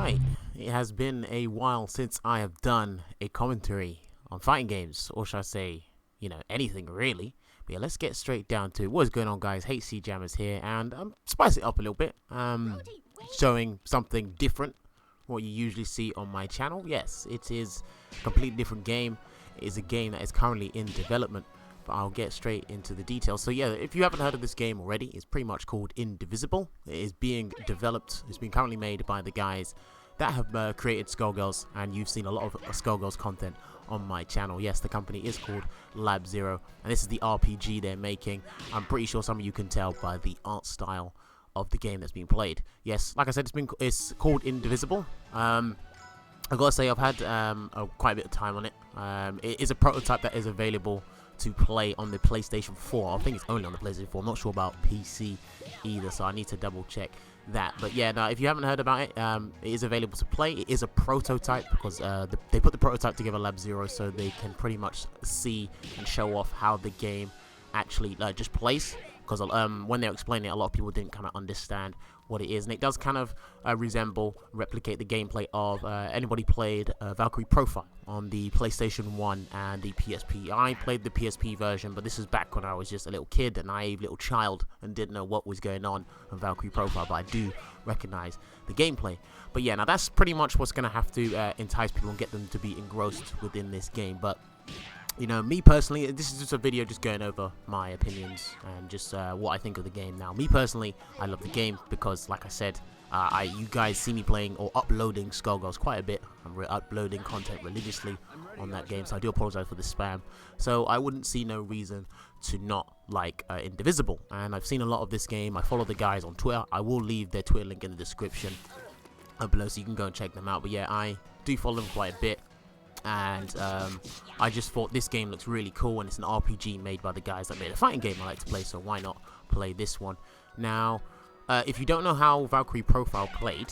Right, it has been a while since I have done a commentary on fighting games, or should I say, anything really. But yeah, let's get straight down to it. What's going on, guys? HC Jammers here, and spice it up a little bit. Showing something different from what you usually see on my channel. Yes, it is a completely different game. It is a game that is currently in development, but I'll get straight into the details. So yeah, if you haven't heard of this game already, it's pretty much called Indivisible. It is being developed. It's been currently made by the guys that have created Skullgirls, and you've seen a lot of Skullgirls content on my channel. Yes, the company is called Lab Zero, and this is the RPG they're making. I'm pretty sure some of you can tell by the art style of the game that's being played. Yes, like I said, it's called Indivisible. I've got to say I've had quite a bit of time on it. It is a prototype that is available to play on the PlayStation 4. I think it's only on the PlayStation 4. I'm not sure about PC either, so I need to double check that. But yeah, now if you haven't heard about it, it is available to play. It is a prototype because they put the prototype together, Lab Zero, so they can pretty much see and show off how the game actually just plays. Because when they're explaining it, a lot of people didn't kind of understand what it is, and it does kind of replicate the gameplay of anybody played Valkyrie Profile on the PlayStation 1 and the PSP. I played the PSP version, but this is back when I was just a little kid, a naive little child, and didn't know what was going on Valkyrie Profile, but I do recognize the gameplay. But yeah, now that's pretty much what's going to have to entice people and get them to be engrossed within this game. But me personally, this is just a video just going over my opinions and just what I think of the game. Now, me personally, I love the game because, like I said, you guys see me playing or uploading Skullgirls quite a bit. I'm uploading content religiously on that game, so I do apologize for the spam. So I wouldn't see no reason to not like Indivisible. And I've seen a lot of this game. I follow the guys on Twitter. I will leave their Twitter link in the description below, so you can go and check them out. But yeah, I do follow them quite a bit. And I just thought this game looks really cool, and it's an RPG made by the guys that made a fighting game I like to play, so why not play this one? Now, if you don't know how Valkyrie Profile played,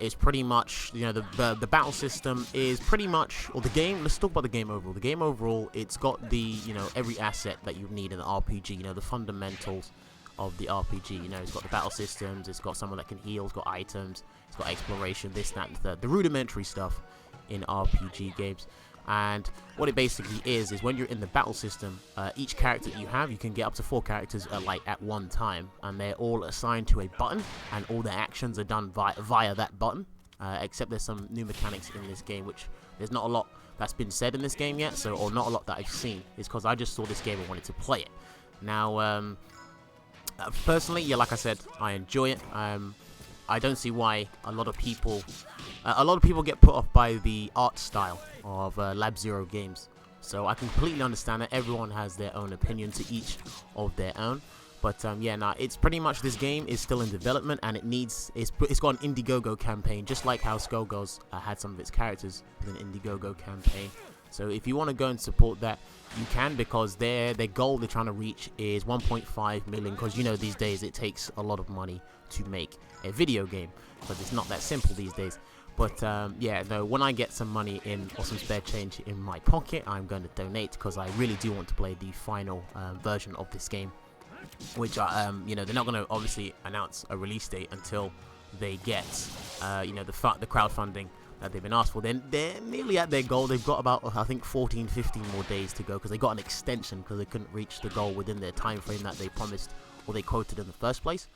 it's pretty much, the battle system is pretty much, or the game, let's talk about the game overall. The game overall, it's got the, every asset that you need in the RPG, the fundamentals of the RPG. It's got the battle systems, it's got someone that can heal, it's got items, it's got exploration, this, that, and the third, the rudimentary stuff in RPG games. And what it basically is when you're in the battle system, each character that you have, you can get up to 4 characters at one time, and they're all assigned to a button, and all their actions are done via that button, except there's some new mechanics in this game, which there's not a lot that's been said in this game yet, or not a lot that I've seen. It's because I just saw this game and wanted to play it. Now, personally, yeah, like I said, I enjoy it. I don't see why a lot of people get put off by the art style of Lab Zero games. So I completely understand that everyone has their own opinion, to each of their own. But yeah, now it's pretty much, this game is still in development, and it's got an Indiegogo campaign, just like how Skullgirls had some of its characters with an Indiegogo campaign. So if you want to go and support that, you can, because their goal they're trying to reach is 1.5 million, because these days it takes a lot of money to make a video game, because it's not that simple these days. But yeah, no, when I get some money in, or some spare change in my pocket, I'm going to donate, because I really do want to play the final version of this game, which they're not going to obviously announce a release date until they get the crowdfunding that they've been asked for. Then they're nearly at their goal. They've got about, I think, 14, 15 more days to go, because they got an extension because they couldn't reach the goal within their time frame that they promised or they quoted in the first place.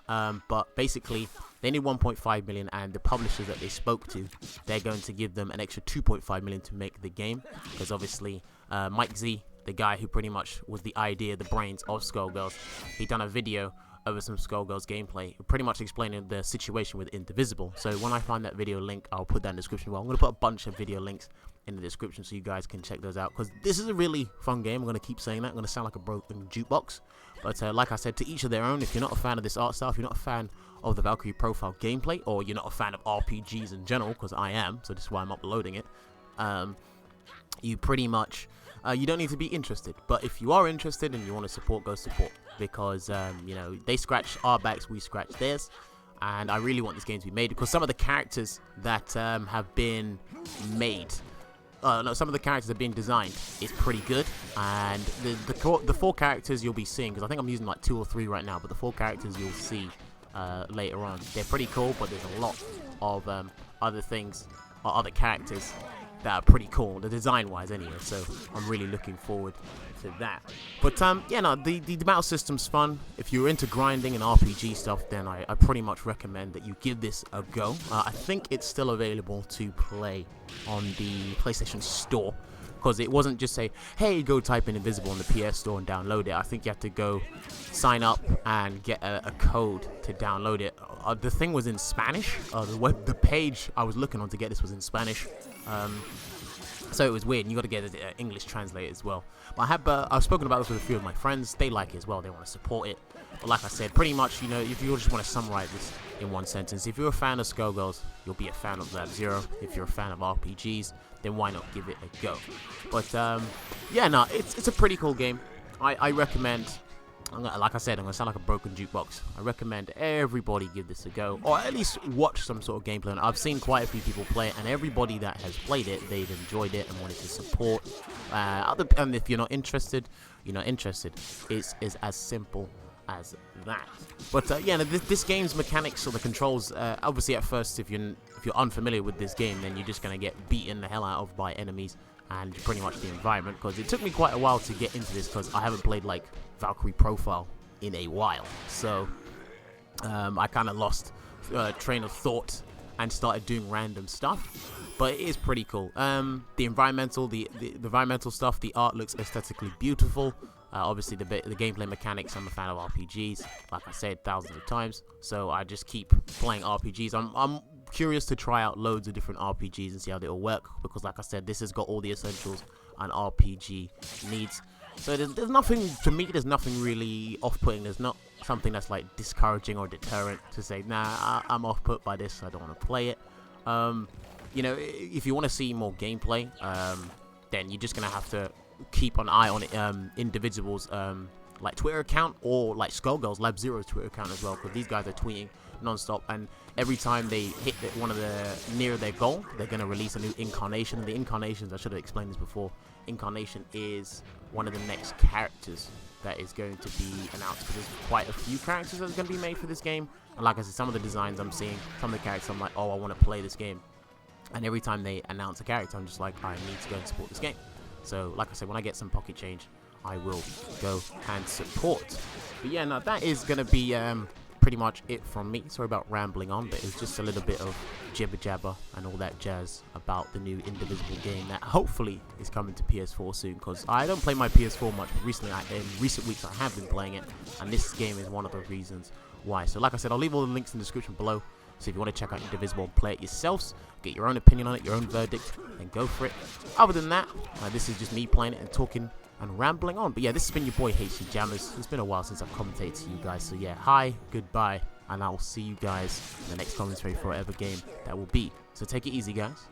But basically, they need 1.5 million, and the publishers that they spoke to, they're going to give them an extra 2.5 million to make the game, because obviously Mike Z, the guy who pretty much was the idea, the brains of Skullgirls, he done a video over some Skullgirls gameplay, pretty much explaining the situation with Indivisible. So when I find that video link, I'll put that in the description. Well, I'm going to put a bunch of video links in the description so you guys can check those out, because this is a really fun game. I'm going to keep saying that. I'm going to sound like a broken jukebox. But like I said, to each of their own. If you're not a fan of this art style, if you're not a fan of the Valkyrie Profile gameplay, or you're not a fan of RPGs in general, because I am, so this is why I'm uploading it, you pretty much, you don't need to be interested. But if you are interested and you want to support, go support, because they scratch our backs, we scratch theirs. And I really want this game to be made, because some of the characters that have been made, some of the characters are being designed is pretty good, and the 4 characters you'll be seeing, because I think I'm using like 2 or 3 right now, but the 4 characters you'll see later on, they're pretty cool. But there's a lot of other things or other characters that are pretty cool, the design wise anyway, so I'm really looking forward to that. But yeah, no, the battle system's fun. If you're into grinding and RPG stuff, then I pretty much recommend that you give this a go. I think it's still available to play on the PlayStation Store, because it wasn't just say, hey, go type in Indivisible on the PS Store and download it. I think you have to go sign up and get a code to download it. The thing was in Spanish. The page I was looking on to get this was in Spanish. So it was weird, and you got to get it English translated as well. But I've spoken about this with a few of my friends. They like it as well. They want to support it. But like I said, pretty much, you know, if you just want to summarize this in one sentence, if you're a fan of Skullgirls, you'll be a fan of Lab-Zero. If you're a fan of RPGs, then why not give it a go? But yeah, no, it's a pretty cool game. I recommend. Like I said, I'm going to sound like a broken jukebox. I recommend everybody give this a go, or at least watch some sort of gameplay. And I've seen quite a few people play it, and everybody that has played it, they've enjoyed it and wanted to support. And if you're not interested, you're not interested. It's as simple as that. But yeah, this game's mechanics or the controls, obviously at first, if you're unfamiliar with this game, then you're just going to get beaten the hell out of by enemies and pretty much the environment, because it took me quite a while to get into this, because I haven't played like Valkyrie Profile in a while, so I kind of lost train of thought and started doing random stuff. But it is pretty cool. The environmental stuff, the art looks aesthetically beautiful. Obviously the gameplay mechanics, I'm a fan of RPGs, like I said thousands of times, so I just keep playing RPGs. I'm curious to try out loads of different RPGs and see how they all work, because like I said, this has got all the essentials an RPG needs. So there's nothing, to me, there's nothing really off-putting. There's not something that's like discouraging or deterrent to say, nah, I'm off-put by this, I don't want to play it. You know, if you want to see more gameplay, then you're just going to have to keep an eye on it, Indivisible's like Twitter account, or like Skullgirls Lab-Zero's Twitter account as well, because these guys are tweeting non-stop, and every time they hit one of near their goal, they're going to release a new incarnation. And the incarnations, I should have explained this before, incarnation is one of the next characters that is going to be announced, because there's quite a few characters that are going to be made for this game. And like I said, some of the designs I'm seeing, some of the characters I'm like, oh, I want to play this game. And every time they announce a character, I'm just like, I need to go and support this game. So like I said, when I get some pocket change, I will go and support. But yeah, no, that is going to be pretty much it from me. Sorry about rambling on, but it's just a little bit of jibber jabber and all that jazz about the new Indivisible game that hopefully is coming to PS4 soon, because I don't play my PS4 much, but recently, in recent weeks, I have been playing it, and this game is one of the reasons why. So like I said, I'll leave all the links in the description below, so if you want to check out Indivisible and play it yourselves, get your own opinion on it, your own verdict, then go for it. Other than that, this is just me playing it and talking and rambling on. But yeah, this has been your boy HC Jammers. It's been a while since I've commentated to you guys, so yeah, hi, goodbye, and I will see you guys in the next commentary for whatever game that will be. So take it easy, guys.